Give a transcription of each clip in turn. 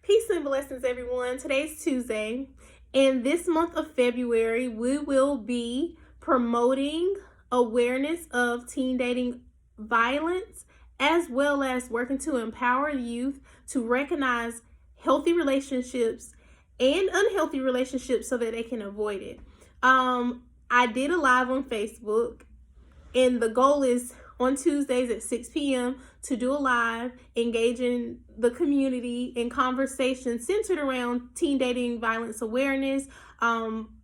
Peace and blessings, everyone. Today's Tuesday, and this month of February, we will be promoting awareness of teen dating violence, as well as working to empower youth to recognize healthy relationships and unhealthy relationships so that they can avoid it. I did a live on Facebook, and the goal is on Tuesdays at 6 p.m. to do a live, engaging the community in conversation centered around teen dating violence awareness,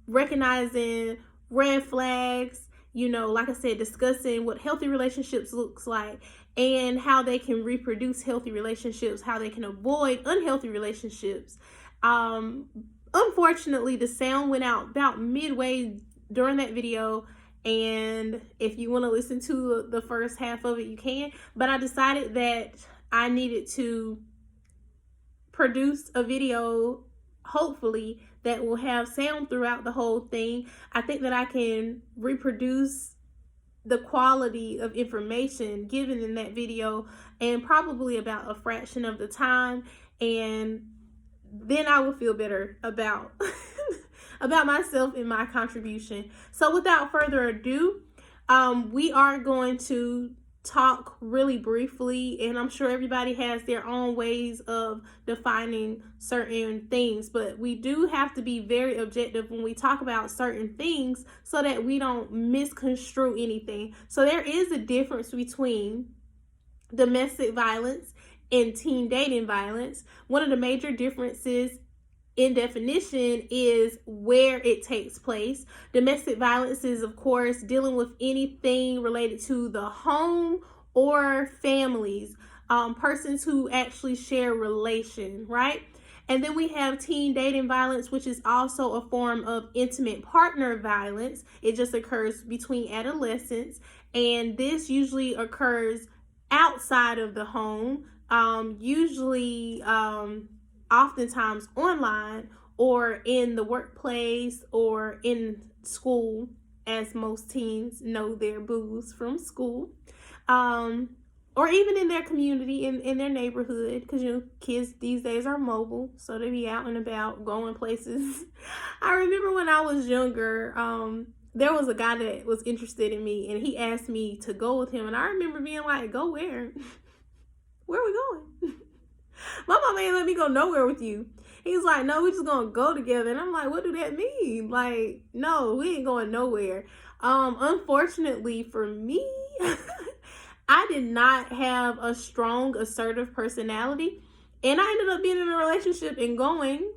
recognizing red flags, like I said, discussing what healthy relationships looks like and how they can reproduce healthy relationships, how they can avoid unhealthy relationships. Unfortunately, the sound went out about midway during that video, and if you want to listen to the first half of it, you can. But I decided that I needed to produce a video, hopefully, that will have sound throughout the whole thing. I think that I can reproduce the quality of information given in that video and probably about a fraction of the time, and then I will feel better about about myself and my contribution. So without further ado, we are going to talk really briefly, and I'm sure everybody has their own ways of defining certain things, but we do have to be very objective when we talk about certain things so that we don't misconstrue anything. So there is a difference between domestic violence and teen dating violence. One of the major differences in definition is where it takes place. Domestic violence is, of course, dealing with anything related to the home or families, persons who actually share relation, right? And then we have teen dating violence, which is also a form of intimate partner violence. It just occurs between adolescents, and this usually occurs outside of the home, usually oftentimes online or in the workplace or in school, as most teens know their boos from school, or even in their community, in their neighborhood, because kids these days are mobile, so they be out and about going places. I remember when I was younger, there was a guy that was interested in me, and he asked me to go with him, and I remember being like, go where? Where are we going? My mama ain't let me go nowhere with you. He's like, no, we just gonna go together. And I'm like, what do that mean? Like, no, we ain't going nowhere. Unfortunately for me, I did not have a strong, assertive personality. And I ended up being in a relationship and going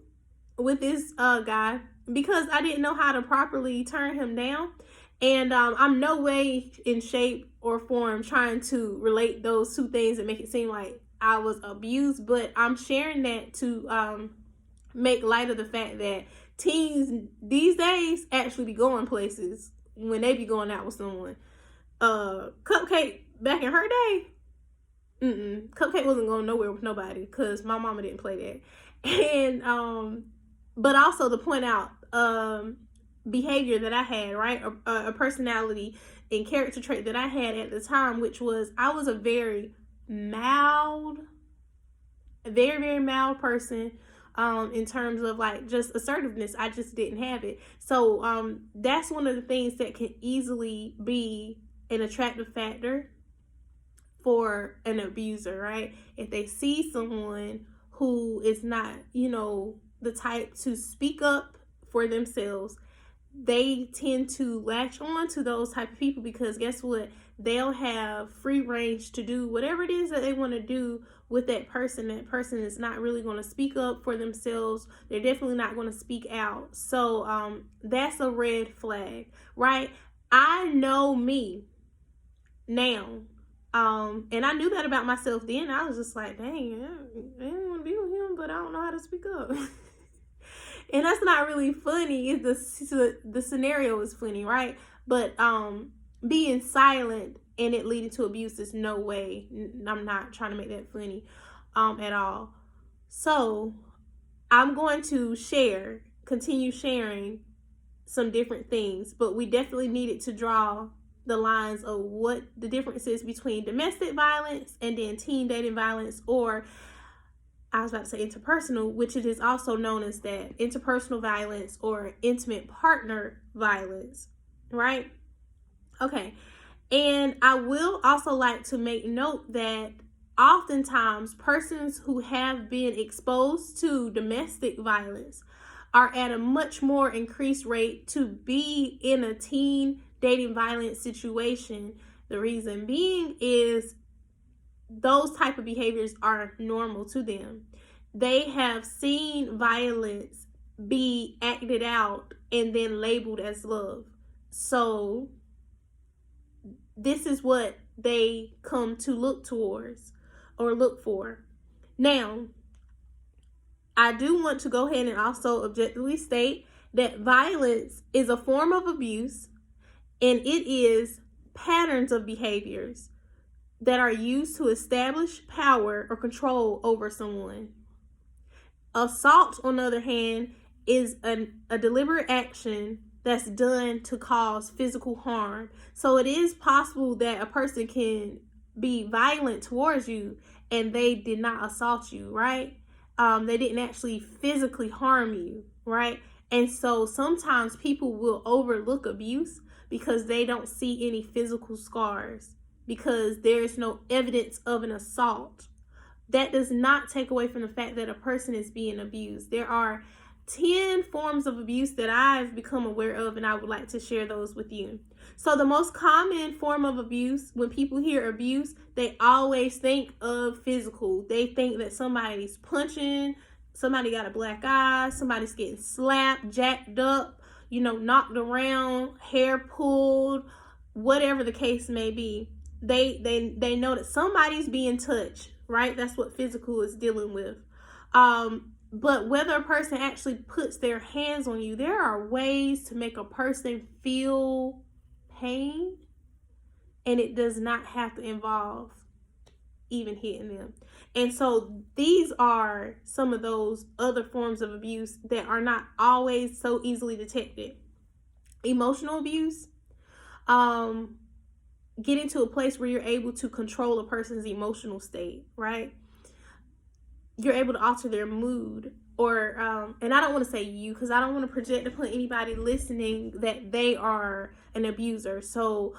with this guy because I didn't know how to properly turn him down. And I'm no way in shape or form trying to relate those two things and make it seem like I was abused, but I'm sharing that to make light of the fact that teens these days actually be going places when they be going out with someone. Cupcake back in her day, Cupcake wasn't going nowhere with nobody because my mama didn't play that. And but also to point out behavior that I had, right? A personality and character trait that I had at the time, which was I was a very mild, very mild person, in terms of like just assertiveness. I just didn't have it. So that's one of the things that can easily be an attractive factor for an abuser, right? If they see someone who is not, the type to speak up for themselves, they tend to latch on to those type of people because guess what? They'll have free range to do whatever it is that they want to do with that person. That person is not really going to speak up for themselves. They're definitely not going to speak out. So that's a red flag, right? I know me now. And I knew that about myself then. I was just like, dang, I didn't want to be with him, but I don't know how to speak up. And that's not really funny. The scenario is funny, right? But being silent and it leading to abuse is no way. I'm not trying to make that funny at all. So I'm going to continue sharing some different things, but we definitely needed to draw the lines of what the difference is between domestic violence and then teen dating violence, or I was about to say interpersonal, which it is also known as that, interpersonal violence or intimate partner violence, right? Okay. And I will also like to make note that oftentimes persons who have been exposed to domestic violence are at a much more increased rate to be in a teen dating violence situation. The reason being is those type of behaviors are normal to them. They have seen violence be acted out and then labeled as love. So this is what they come to look towards or look for. Now, I do want to go ahead and also objectively state that violence is a form of abuse, and it is patterns of behaviors that are used to establish power or control over someone. Assault, on the other hand, is a deliberate action that's done to cause physical harm. So it is possible that a person can be violent towards you and they did not assault you, right? They didn't actually physically harm you, right? And so sometimes people will overlook abuse because they don't see any physical scars, because there's no evidence of an assault. That does not take away from the fact that a person is being abused. There are 10 forms of abuse that I've become aware of, and I would like to share those with you. So the most common form of abuse, when people hear abuse, they always think of physical. They think that somebody's punching, somebody got a black eye, somebody's getting slapped, jacked up, knocked around, hair pulled, whatever the case may be. They know that somebody's being touched, right? That's what physical is dealing with. But whether a person actually puts their hands on you, there are ways to make a person feel pain, and it does not have to involve even hitting them. And so these are some of those other forms of abuse that are not always so easily detected. Emotional abuse, getting to a place where you're able to control a person's emotional state, right? You're able to alter their mood, or and I don't want to say you, because I don't want to project upon anybody listening that they are an abuser. So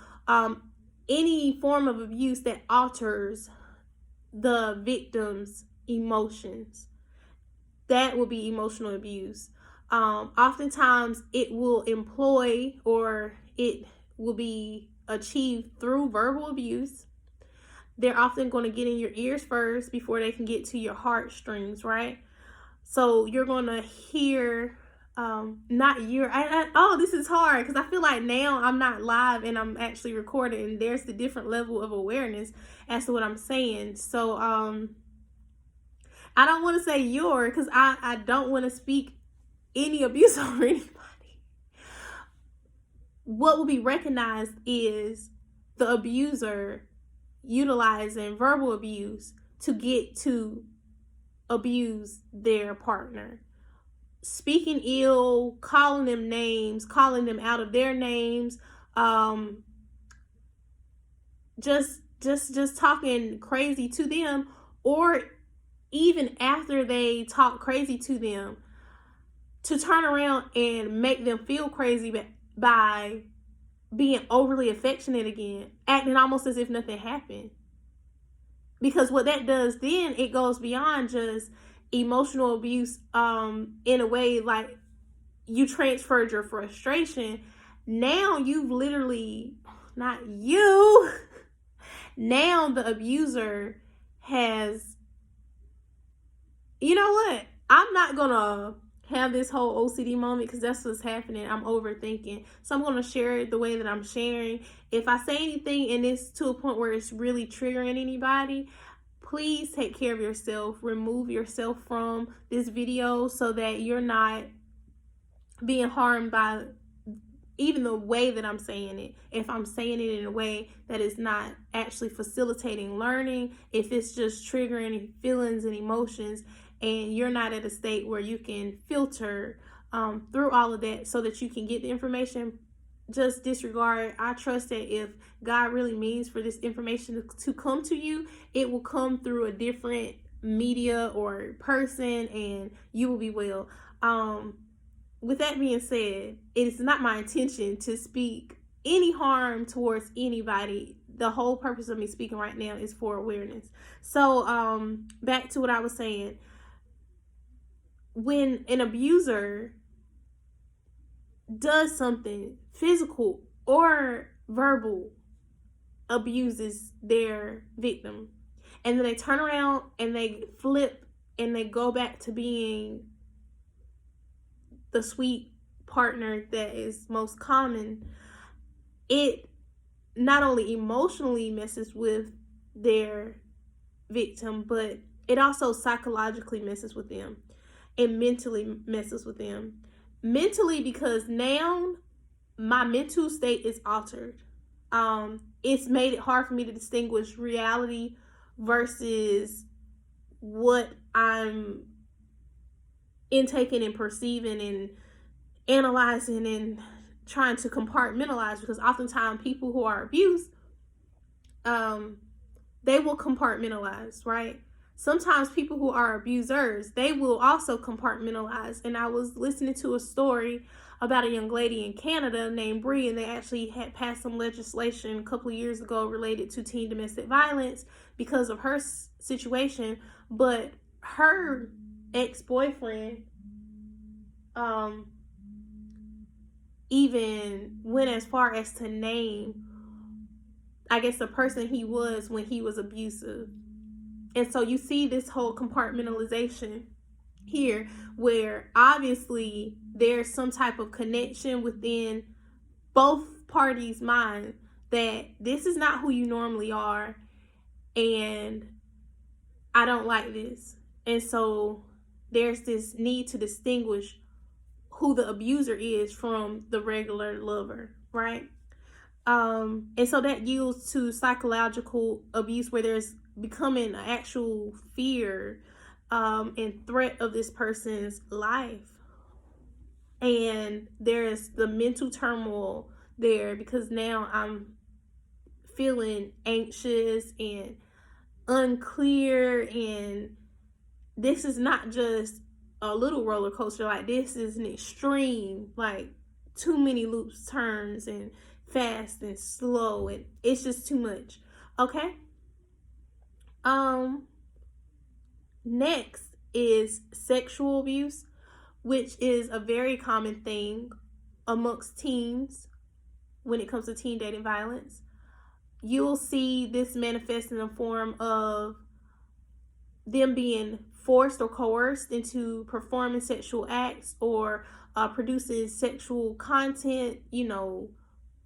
any form of abuse that alters the victim's emotions, that will be emotional abuse. Oftentimes it will employ, or it will be achieved through verbal abuse. They're often going to get in your ears first before they can get to your heartstrings, right? So you're going to hear, this is hard because I feel like now I'm not live and I'm actually recording, and there's the different level of awareness as to what I'm saying. So I don't want to say your, because I don't want to speak any abuse over anybody. What will be recognized is the abuser utilizing verbal abuse to get to abuse their partner. Speaking ill, calling them names, calling them out of their names, just talking crazy to them, or even after they talk crazy to them, to turn around and make them feel crazy by being overly affectionate again, acting almost as if nothing happened. Because what that does then, it goes beyond just emotional abuse, in a way like you transferred your frustration. Now you've literally, not you, now the abuser has, you know what? I'm not gonna have this whole OCD moment because that's what's happening. I'm overthinking. So I'm going to share it the way that I'm sharing. If I say anything and it's to a point where it's really triggering anybody, please take care of yourself. Remove yourself from this video so that you're not being harmed by even the way that I'm saying it. If I'm saying it in a way that is not actually facilitating learning, if it's just triggering feelings and emotions, and you're not at a state where you can filter through all of that so that you can get the information, just disregard. I trust that if God really means for this information to come to you, it will come through a different media or person, and you will be well. With that being said, it is not my intention to speak any harm towards anybody. The whole purpose of me speaking right now is for awareness. So back to what I was saying. When an abuser does something physical or verbal, abuses their victim, and then they turn around and they flip and they go back to being the sweet partner that is most common, it not only emotionally messes with their victim, but it also psychologically messes with them and mentally messes with them. Mentally, because now my mental state is altered. It's made it hard for me to distinguish reality versus what I'm intaking and perceiving and analyzing and trying to compartmentalize, because oftentimes people who are abused, they will compartmentalize, right? Sometimes people who are abusers, they will also compartmentalize. And I was listening to a story about a young lady in Canada named Bree, and they actually had passed some legislation a couple of years ago related to teen domestic violence because of her situation. But her ex-boyfriend even went as far as to name, I guess, the person he was when he was abusive. And so you see this whole compartmentalization here, where obviously there's some type of connection within both parties' mind that this is not who you normally are, and I don't like this. And so there's this need to distinguish who the abuser is from the regular lover, right? And so that yields to psychological abuse, where there's becoming an actual fear and threat of this person's life. And there's the mental turmoil there, because now I'm feeling anxious and unclear, and this is not just a little roller coaster. Like, this is an extreme, like too many loops, turns, and fast and slow, and it's just too much. Okay. Next is sexual abuse, which is a very common thing amongst teens when it comes to teen dating violence. You'll see this manifest in the form of them being forced or coerced into performing sexual acts or producing sexual content,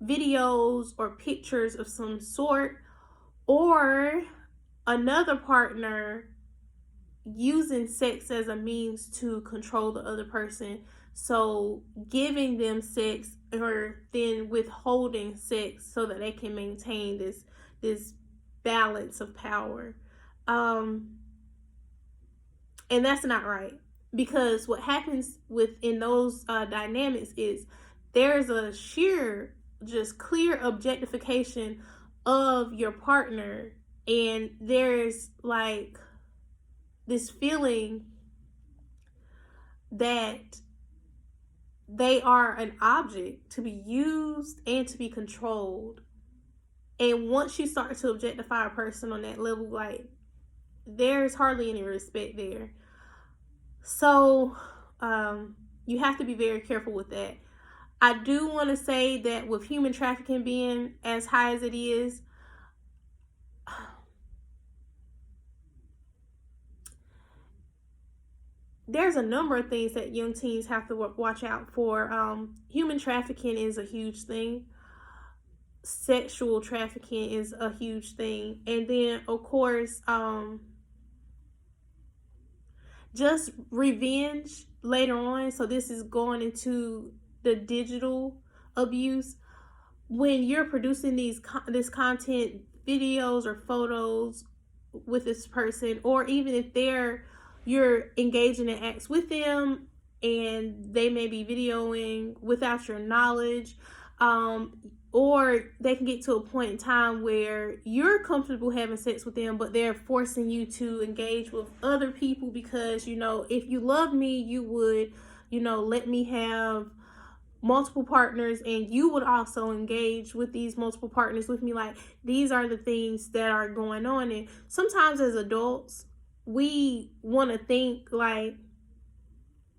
videos or pictures of some sort, or another partner using sex as a means to control the other person. So giving them sex or then withholding sex so that they can maintain this balance of power. And that's not right, because what happens within those dynamics is there's a sheer, just clear objectification of your partner, and there's like this feeling that they are an object to be used and to be controlled. And once you start to objectify a person on that level, like, there's hardly any respect there. So you have to be very careful with that. I do want to say that with human trafficking being as high as it is, there's a number of things that young teens have to watch out for. Human trafficking is a huge thing. Sexual trafficking is a huge thing. And then, of course, just revenge later on. So this is going into the digital abuse. When you're producing this content, videos or photos with this person, or even if you're engaging in acts with them and they may be videoing without your knowledge, or they can get to a point in time where you're comfortable having sex with them, but they're forcing you to engage with other people because, if you love me, you would, let me have multiple partners, and you would also engage with these multiple partners with me. Like, these are the things that are going on. And sometimes as adults, we want to think like,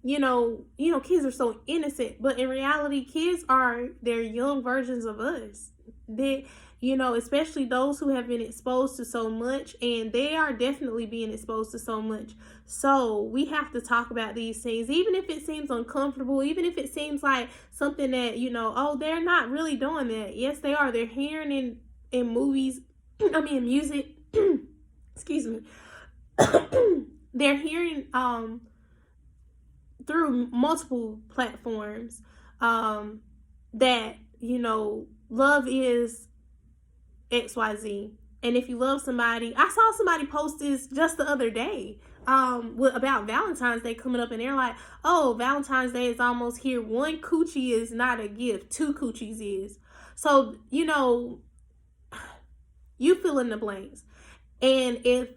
kids are so innocent, but in reality, kids they're young versions of us. They, especially those who have been exposed to so much, and they are definitely being exposed to so much. So we have to talk about these things, even if it seems uncomfortable, even if it seems like something that, oh, they're not really doing that. Yes, they are. They're hearing in movies, music, excuse me. They're hearing, through multiple platforms, that, love is XYZ. And if you love somebody, I saw somebody post this just the other day, about Valentine's Day coming up, and they're like, oh, Valentine's Day is almost here. 1 coochie is not a gift, 2 coochies is. So, you fill in the blanks. And if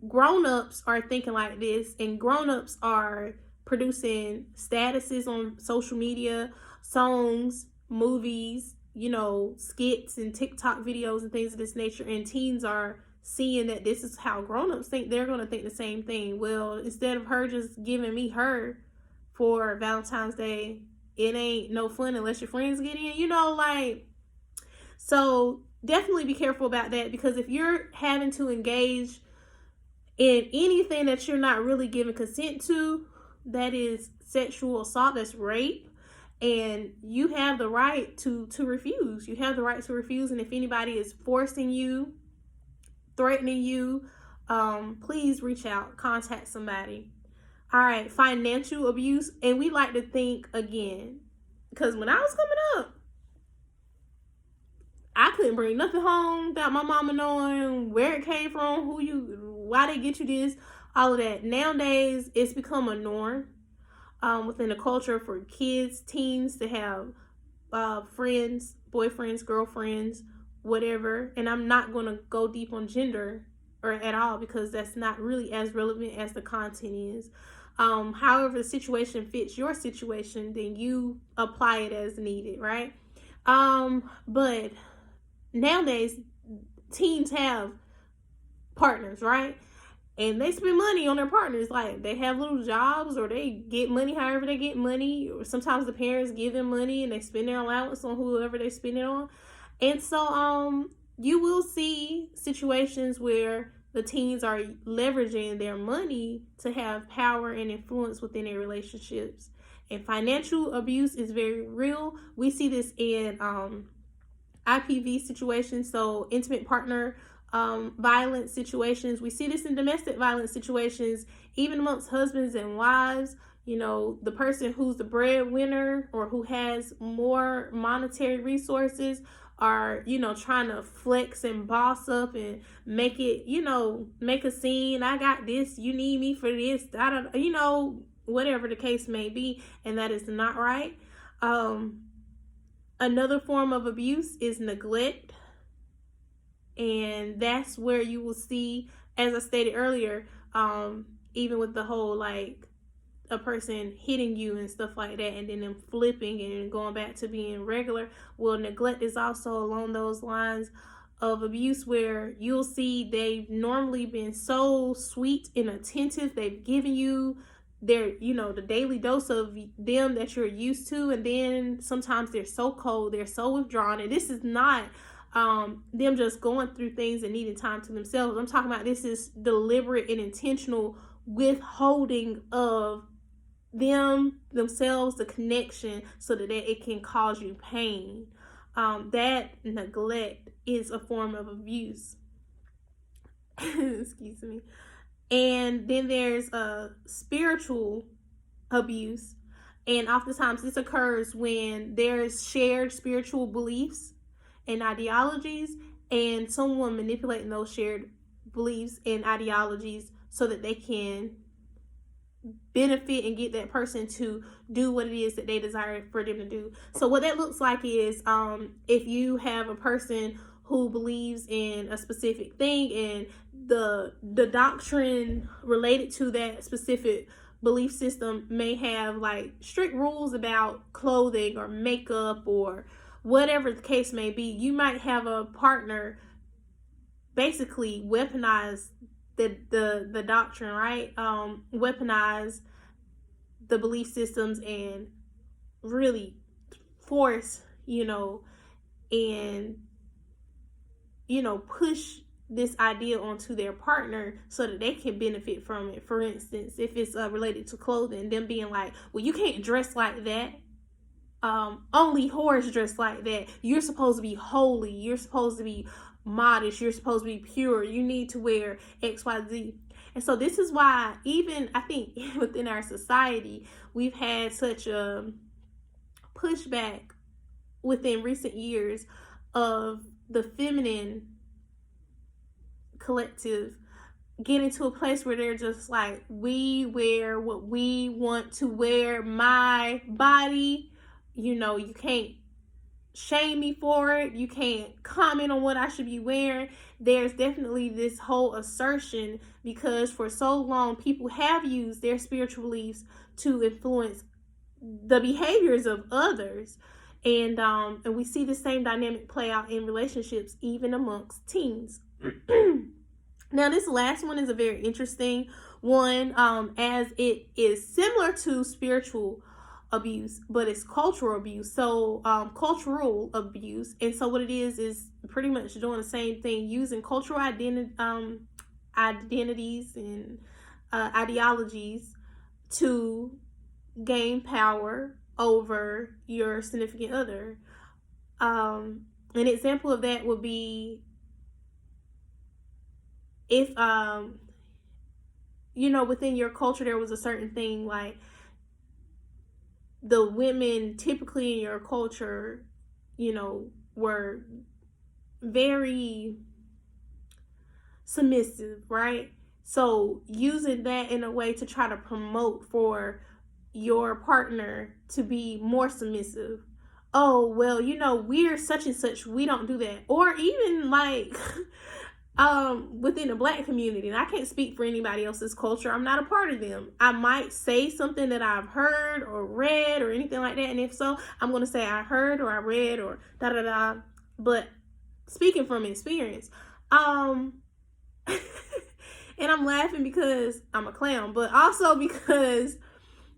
grown-ups are thinking like this, and grown-ups are producing statuses on social media, songs, movies, skits and TikTok videos and things of this nature, and teens are seeing that this is how grown-ups think, they're going to think the same thing. Well, instead of her just giving me her for Valentine's Day, it ain't no fun unless your friends get in, so definitely be careful about that, because if you're having to engage in anything that you're not really giving consent to, that is sexual assault, that's rape, and you have the right to refuse. You have the right to refuse, and if anybody is forcing you, threatening you, please reach out, contact somebody. All right, financial abuse, and we like to think again, because when I was coming up, I couldn't bring nothing home without my mama knowing where it came from, why they get you this, all of that. Nowadays, it's become a norm within the culture for kids, teens to have friends, boyfriends, girlfriends, whatever. And I'm not going to go deep on gender or at all, because that's not really as relevant as the content is. However the situation fits your situation, then you apply it as needed, right? But nowadays, teens have partners, right? And they spend money on their partners. Like, they have little jobs, or they get money however they get money, or sometimes the parents give them money and they spend their allowance on whoever they spend it on. And so you will see situations where the teens are leveraging their money to have power and influence within their relationships. And financial abuse is very real. We see this in IPV situations, so intimate partner violence situations. We see this in domestic violence situations, even amongst husbands and wives. The person who's the breadwinner or who has more monetary resources are, trying to flex and boss up and make it, make a scene. I got this, you need me for this, I don't, whatever the case may be, and that is not right. Another form of abuse is neglect. And that's where you will see, as I stated earlier, even with the whole, like, a person hitting you and stuff like that, and then them flipping and going back to being regular. Well, neglect is also along those lines of abuse, where you'll see they've normally been so sweet and attentive. They've given you their, the daily dose of them that you're used to, and then sometimes they're so cold, they're so withdrawn, and this is not them just going through things and needing time to themselves. I'm talking about, this is deliberate and intentional withholding of themselves, the connection, so that it can cause you pain. That neglect is a form of abuse. Excuse me. And then there's spiritual abuse, and oftentimes this occurs when there's shared spiritual beliefs and ideologies, and someone manipulating those shared beliefs and ideologies so that they can benefit and get that person to do what it is that they desire for them to do. So what that looks like is if you have a person who believes in a specific thing and the doctrine related to that specific belief system may have like strict rules about clothing or makeup or whatever the case may be, you might have a partner basically weaponize the doctrine, right? Weaponize the belief systems and really force, and push this idea onto their partner so that they can benefit from it. For instance, if it's related to clothing, them being like, well, you can't dress like that. Only whores dress like that. You're supposed to be holy. You're supposed to be modest. You're supposed to be pure. You need to wear XYZ. And so this is why even I think within our society, we've had such a pushback within recent years of the feminine collective getting to a place where they're just like, we wear what we want to wear, my body, you can't shame me for it, you can't comment on what I should be wearing. There's definitely this whole assertion because for so long people have used their spiritual beliefs to influence the behaviors of others. And we see the same dynamic play out in relationships, even amongst teens. Now, this last one is a very interesting one, as it is similar to spiritual abuse, but it's cultural abuse. So, cultural abuse. And so what it is pretty much doing the same thing, using cultural identities and ideologies to gain power over your significant other. An example of that would be if within your culture there was a certain thing, like the women typically in your culture were very submissive, right? So using that in a way to try to promote for your partner to be more submissive. Oh, well, we're such and such, we don't do that. Or even like within the Black community, and I can't speak for anybody else's culture, I'm not a part of them. I might say something that I've heard or read or anything like that, and if so, I'm going to say I heard or I read or da-da-da. But speaking from experience, and I'm laughing because I'm a clown, but also because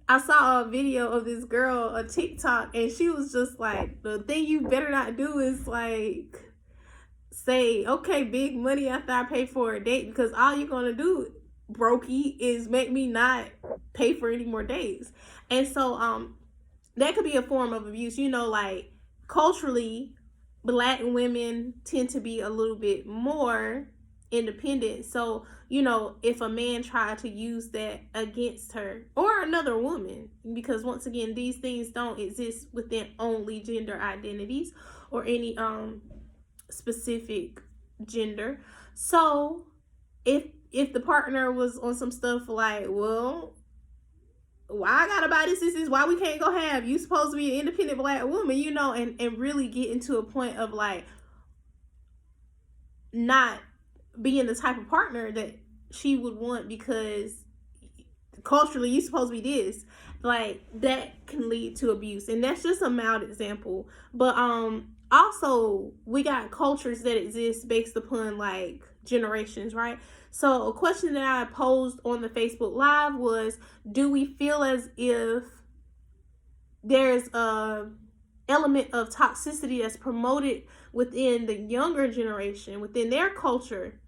I saw a video of this girl, a TikTok, and she was just like, the thing you better not do is like say, okay, big money after I pay for a date, because all you're going to do, brokey, is make me not pay for any more dates. And so that could be a form of abuse. Like culturally, Black women tend to be a little bit more independent. So, if a man tried to use that against her or another woman, because once again, these things don't exist within only gender identities or any specific gender. So if the partner was on some stuff like, well, why I gotta buy this is why we can't go have, you supposed to be an independent Black woman, and really get into a point of like not being the type of partner that she would want because culturally you supposed to be this, like that can lead to abuse. And that's just a mild example, but also we got cultures that exist based upon like generations, right? So a question that I posed on the Facebook Live was, do we feel as if there's a element of toxicity that's promoted within the younger generation, within their culture,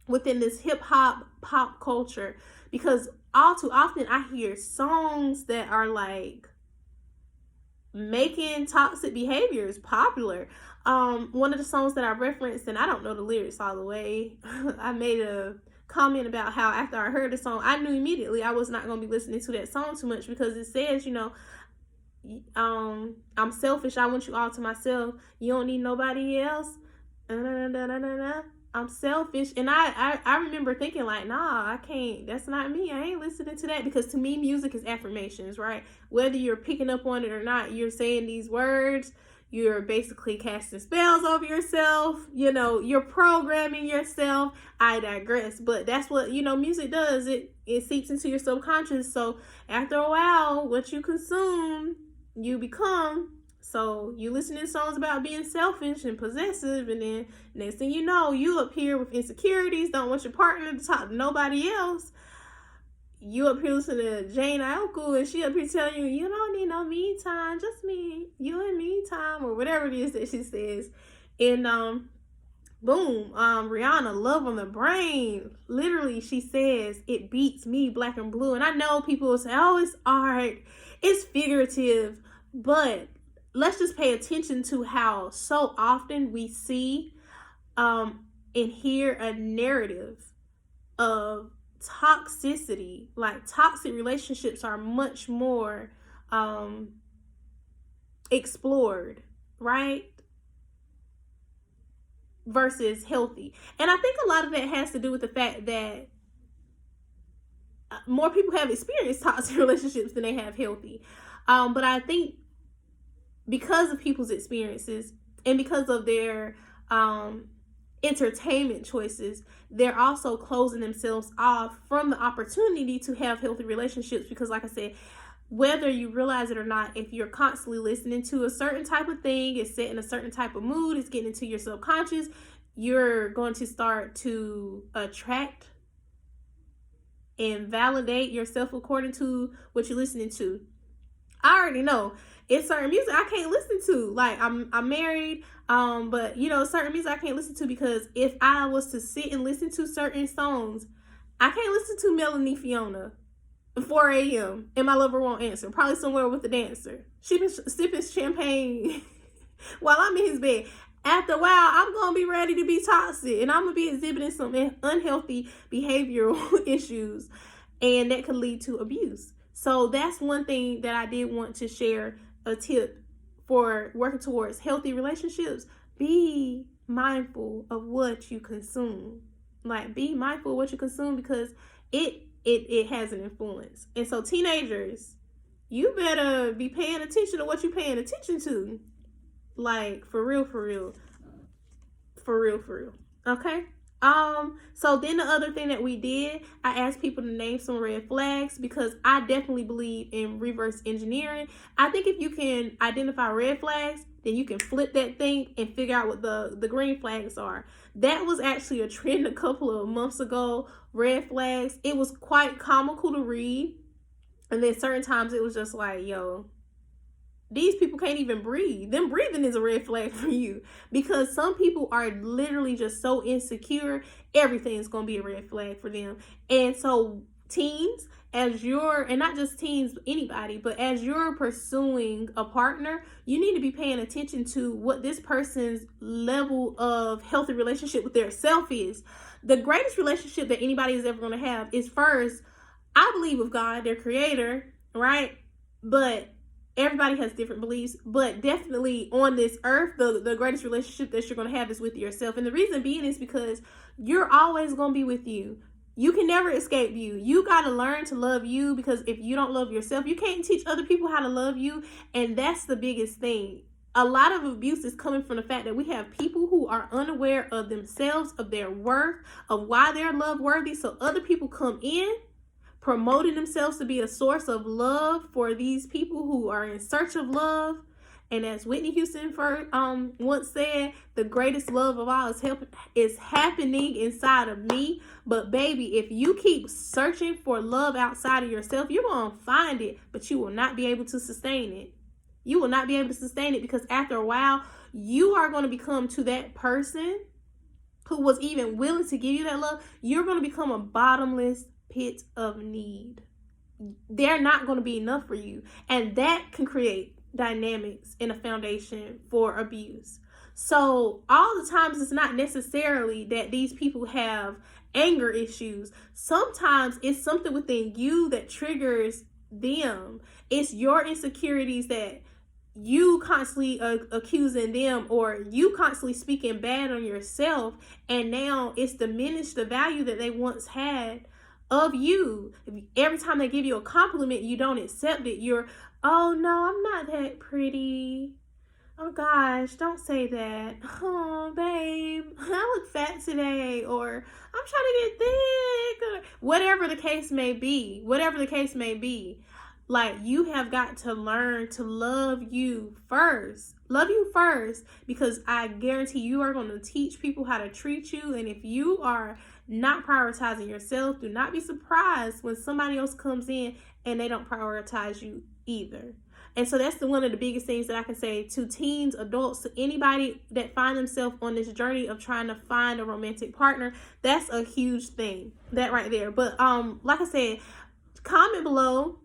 within this hip-hop pop culture? Because all too often I hear songs that are like making toxic behaviors popular. One of the songs that I referenced, and I don't know the lyrics all the way, I made a comment about how after I heard the song, I knew immediately I was not going to be listening to that song too much, because it says, I'm selfish, I want you all to myself, you don't need nobody else, I'm selfish. And I remember thinking like, nah, I can't, that's not me. I ain't listening to that. Because to me, music is affirmations, right? Whether you're picking up on it or not, you're saying these words, you're basically casting spells over yourself, you know, you're programming yourself. I digress. But that's what, you know, music does. It seeps into your subconscious. So after a while, what you consume, you become. So you listen to songs about being selfish and possessive, and then next thing you know, you up here with insecurities, don't want your partner to talk to nobody else. You up here listening to Jane Aiko, and she up here telling you, you don't need no me time, just me, you and me time, or whatever it is that she says. And boom, Rihanna, Love on the Brain. Literally, she says, it beats me, Black and Blue. And I know people will say, oh, it's art, it's figurative, but let's just pay attention to how so often we see and hear a narrative of toxicity. Like, toxic relationships are much more explored, right? Versus healthy. And I think a lot of that has to do with the fact that more people have experienced toxic relationships than they have healthy. But I think because of people's experiences and because of their entertainment choices, they're also closing themselves off from the opportunity to have healthy relationships. Because like I said, whether you realize it or not, if you're constantly listening to a certain type of thing, it's setting a certain type of mood, it's getting into your subconscious, you're going to start to attract and validate yourself according to what you're listening to. I already know it's certain music I can't listen to. Like, I'm married, but you know, certain music I can't listen to, because if I was to sit and listen to certain songs, I can't listen to Melanie Fiona at 4 a.m. and my lover won't answer. Probably somewhere with the dancer, sipping champagne while I'm in his bed. After a while, I'm gonna be ready to be toxic, and I'm gonna be exhibiting some unhealthy behavioral issues, and that could lead to abuse. So that's one thing that I did want to share, a tip for working towards healthy relationships. Be mindful of what you consume. Like, be mindful of what you consume, because it has an influence. And so teenagers, you better be paying attention to what you're paying attention to. Like, for real. Okay? So then the other thing that we did, I asked people to name some red flags, because I definitely believe in reverse engineering. I think if you can identify red flags, then you can flip that thing and figure out what the green flags are. That was actually a trend a couple of months ago, red flags. It was quite comical to read. And then certain times it was just like, yo, these people can't even breathe. Them breathing is a red flag for you, because some people are literally just so insecure, everything's going to be a red flag for them. And so teens, as you're, and not just teens, anybody, but as you're pursuing a partner, you need to be paying attention to what this person's level of healthy relationship with their self is. The greatest relationship that anybody is ever going to have is, first, I believe with God, their creator, right? But everybody has different beliefs, but definitely on this earth, the greatest relationship that you're going to have is with yourself. And the reason being is because you're always going to be with you. You can never escape you. You got to learn to love you, because if you don't love yourself, you can't teach other people how to love you. And that's the biggest thing. A lot of abuse is coming from the fact that we have people who are unaware of themselves, of their worth, of why they're love worthy. So other people come in promoting themselves to be a source of love for these people who are in search of love. And as Whitney Houston once said, the greatest love of all is happening inside of me. But baby, if you keep searching for love outside of yourself, you're going to find it, but you will not be able to sustain it. You will not be able to sustain it, because after a while, you are going to become, to that person who was even willing to give you that love, you're going to become a bottomless pit of need. They're not going to be enough for you. And that can create dynamics in a foundation for abuse. So all the times, it's not necessarily that these people have anger issues. Sometimes it's something within you that triggers them. It's your insecurities that you constantly accusing them, or you constantly speaking bad on yourself, and now it's diminished the value that they once had of you. Every time they give you a compliment, you don't accept it. You're, oh no, I'm not that pretty. Oh gosh, don't say that. Oh babe, I look fat today, or I'm trying to get thick, or whatever the case may be. Whatever the case may be. Like, you have got to learn to love you first. Love you first, because I guarantee you are going to teach people how to treat you. And if you are not prioritizing yourself, do not be surprised when somebody else comes in and they don't prioritize you either. And so that's one of the biggest things that I can say to teens, adults, to anybody that find themselves on this journey of trying to find a romantic partner. That's a huge thing, that right there. But like I said, comment below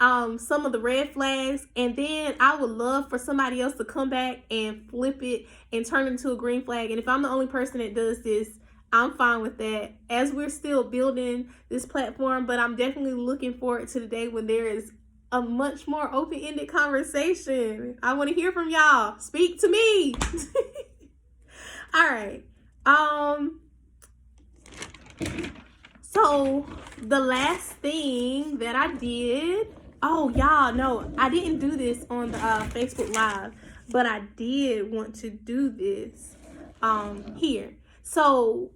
some of the red flags, and then I would love for somebody else to come back and flip it and turn it into a green flag. And if I'm the only person that does this, I'm fine with that, as we're still building this platform. But I'm definitely looking forward to the day when there is a much more open-ended conversation. I want to hear from y'all. Speak to me. All right. So the last thing that I did, oh y'all, no, I didn't do this on the Facebook Live, but I did want to do this here. So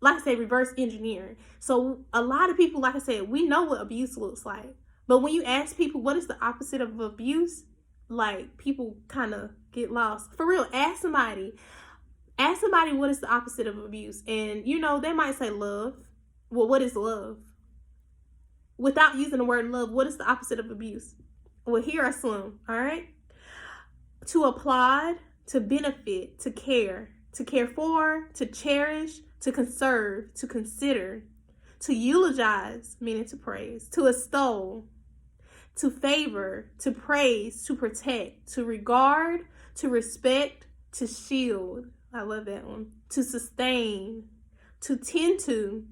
like I said, reverse engineering. So a lot of people, like I said, we know what abuse looks like. But when you ask people what is the opposite of abuse, like, people kind of get lost. For real, ask somebody what is the opposite of abuse. And, you know, they might say love. Well, what is love? Without using the word love, what is the opposite of abuse? Well, here are some, all right? To applaud, to benefit, to care for, to cherish, to conserve, to consider, to eulogize, meaning to praise, to extol, to favor, to praise, to protect, to regard, to respect, to shield. I love that one. To sustain, to tend to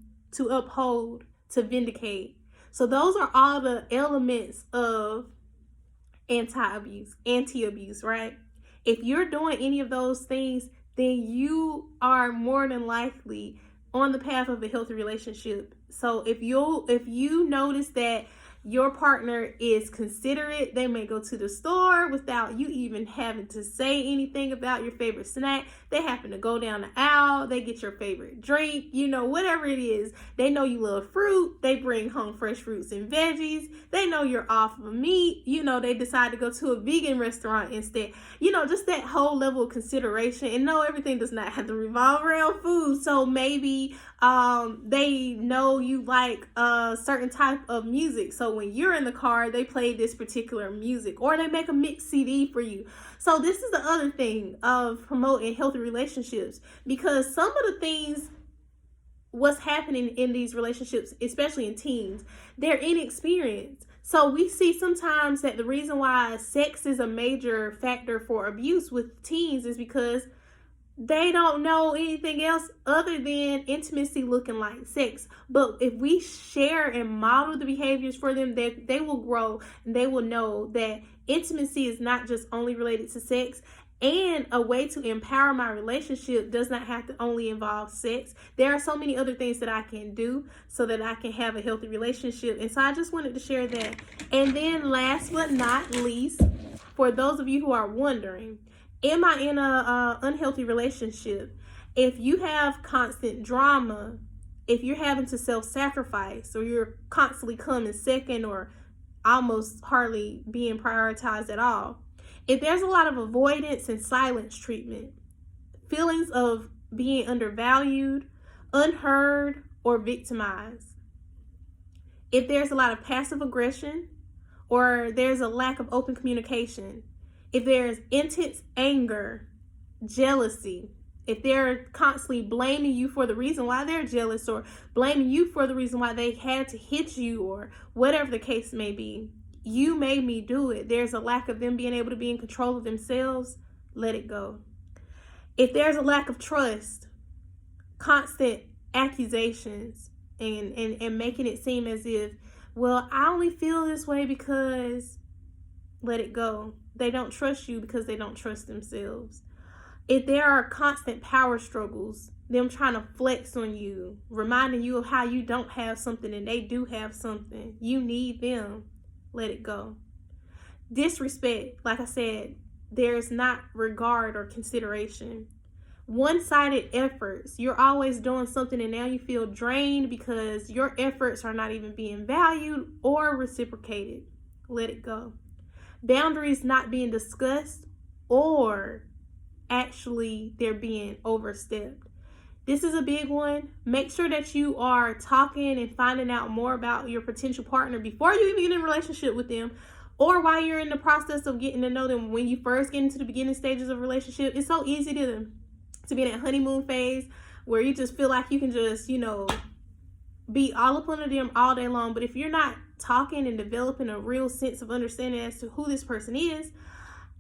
uphold, to vindicate. So those are all the elements of anti-abuse, right? If you're doing any of those things, then you are more than likely on the path of a healthy relationship. So if you notice that your partner is considerate, they may go to the store without you even having to say anything about your favorite snack. They happen to go down the aisle, they get your favorite drink, you know, whatever it is. They know you love fruit, they bring home fresh fruits and veggies. They know you're off of meat, you know, they decide to go to a vegan restaurant instead. You know, just that whole level of consideration. And no, everything does not have to revolve around food. So maybe they know you like a certain type of music. So when you're in the car, they play this particular music, or they make a mixed CD for you. So this is the other thing of promoting healthy relationships, because some of the things, what's happening in these relationships, especially in teens, they're inexperienced. So we see sometimes that the reason why sex is a major factor for abuse with teens is because they don't know anything else other than intimacy looking like sex. But if we share and model the behaviors for them, they will grow, and they will know that intimacy is not just only related to sex. And a way to empower my relationship does not have to only involve sex. There are so many other things that I can do so that I can have a healthy relationship. And so I just wanted to share that. And then last but not least, for those of you who are wondering, am I in a unhealthy relationship? If you have constant drama, if you're having to self-sacrifice, or you're constantly coming second, or almost hardly being prioritized at all, if there's a lot of avoidance and silence treatment, feelings of being undervalued, unheard, or victimized, if there's a lot of passive aggression, or there's a lack of open communication, if there's intense anger, jealousy, if they're constantly blaming you for the reason why they're jealous, or blaming you for the reason why they had to hit you, or whatever the case may be, you made me do it. There's a lack of them being able to be in control of themselves. Let it go. If there's a lack of trust, constant accusations, and making it seem as if, well, I only feel this way because let it go. They don't trust you because they don't trust themselves. If there are constant power struggles, them trying to flex on you, reminding you of how you don't have something and they do have something, you need them, let it go. Disrespect, like I said, there's not regard or consideration. One-sided efforts, you're always doing something and now you feel drained because your efforts are not even being valued or reciprocated, let it go. Boundaries not being discussed, or actually they're being overstepped. This is a big one. Make sure that you are talking and finding out more about your potential partner before you even get in a relationship with them, or while you're in the process of getting to know them. When you first get into the beginning stages of a relationship, it's so easy to be in that honeymoon phase where you just feel like you can just, be all up under them all day long. But if you're not talking and developing a real sense of understanding as to who this person is,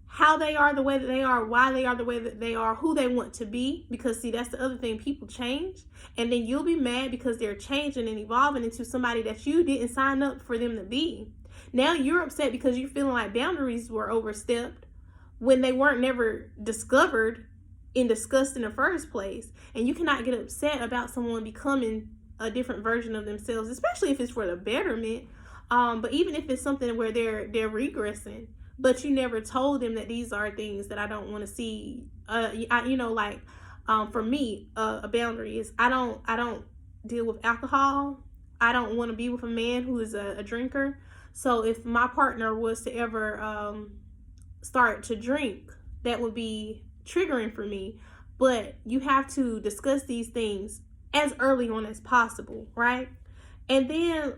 how they are the way that they are, why they are the way that they are, who they want to be, because see, that's the other thing, people change, and then you'll be mad because they're changing and evolving into somebody that you didn't sign up for them to be. Now you're upset because you're feeling like boundaries were overstepped when they weren't never discovered and discussed in the first place. And you cannot get upset about someone becoming a different version of themselves, especially if it's for the betterment. But even if it's something where they're regressing, but you never told them that these are things that I don't want to see. For me, a boundary is I don't deal with alcohol. I don't want to be with a man who is a drinker. So if my partner was to ever start to drink, that would be triggering for me. But you have to discuss these things as early on as possible, right? And then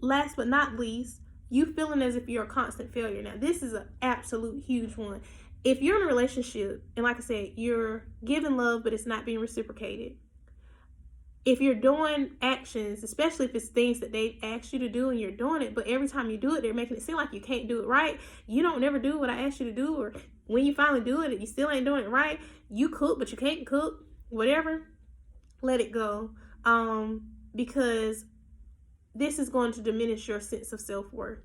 last but not least, you feeling as if you're a constant failure. Now, this is an absolute huge one. If you're in a relationship, and like I said, you're giving love, but it's not being reciprocated. If you're doing actions, especially if it's things that they asked you to do and you're doing it, but every time you do it, they're making it seem like you can't do it right. You don't never do what I asked you to do, or when you finally do it, you still ain't doing it right. You cook, but you can't cook, whatever. Let it go. Because this is going to diminish your sense of self-worth.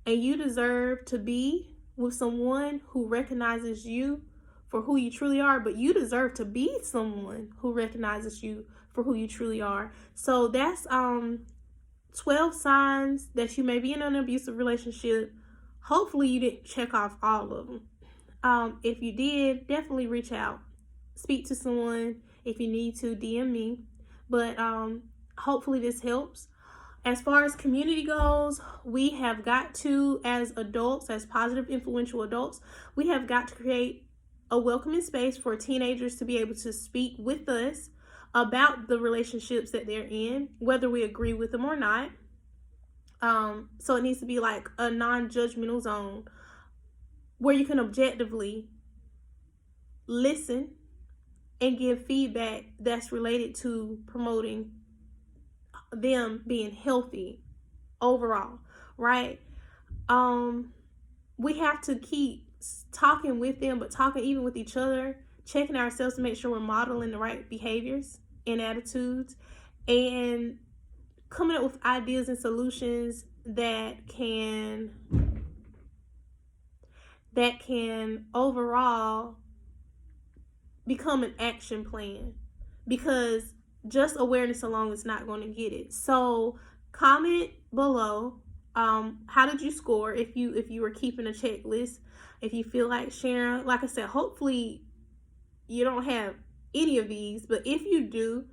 And you deserve to be with someone who recognizes you for who you truly are, but you deserve to be someone who recognizes you for who you truly are. So that's 12 signs that you may be in an abusive relationship. Hopefully you didn't check off all of them. If you did, definitely reach out. Speak to someone. If you need to, DM me. But hopefully this helps. As far as community goes, we have got to, as adults, as positive, influential adults, we have got to create a welcoming space for teenagers to be able to speak with us about the relationships that they're in, whether we agree with them or not. So it needs to be like a non-judgmental zone where you can objectively listen and give feedback that's related to promoting them being healthy overall, right? We have to keep talking with them, but talking even with each other, checking ourselves to make sure we're modeling the right behaviors and attitudes, and coming up with ideas and solutions that can overall become an action plan, because just awareness alone is not going to get it. So comment below, how did you score if you were keeping a checklist, if you feel like sharing. Like I said, hopefully you don't have any of these, but if you do,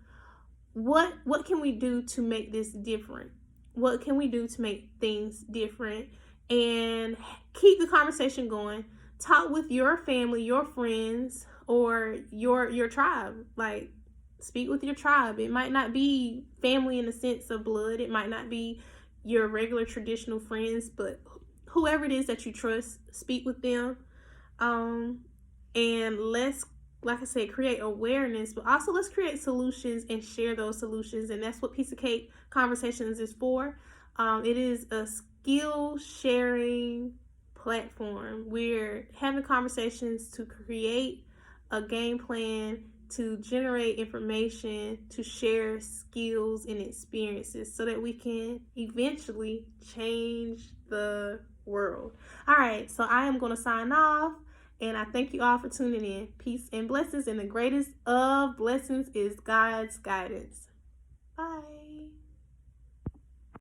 what can we do to make this different? What can we do to make things different? And keep the conversation going. Talk with your family, your friends, or your tribe. Like, speak with your tribe. It might not be family in the sense of blood. It might not be your regular traditional friends, but whoever it is that you trust, speak with them. And let's, like I said, create awareness, but also let's create solutions and share those solutions. And that's what Piece of Cake Conversations is for. It is a skill sharing platform. We're having conversations to create a game plan, to generate information, to share skills and experiences so that we can eventually change the world. All right, so I am going to sign off, and I thank you all for tuning in. Peace and blessings, and the greatest of blessings is God's guidance. Bye.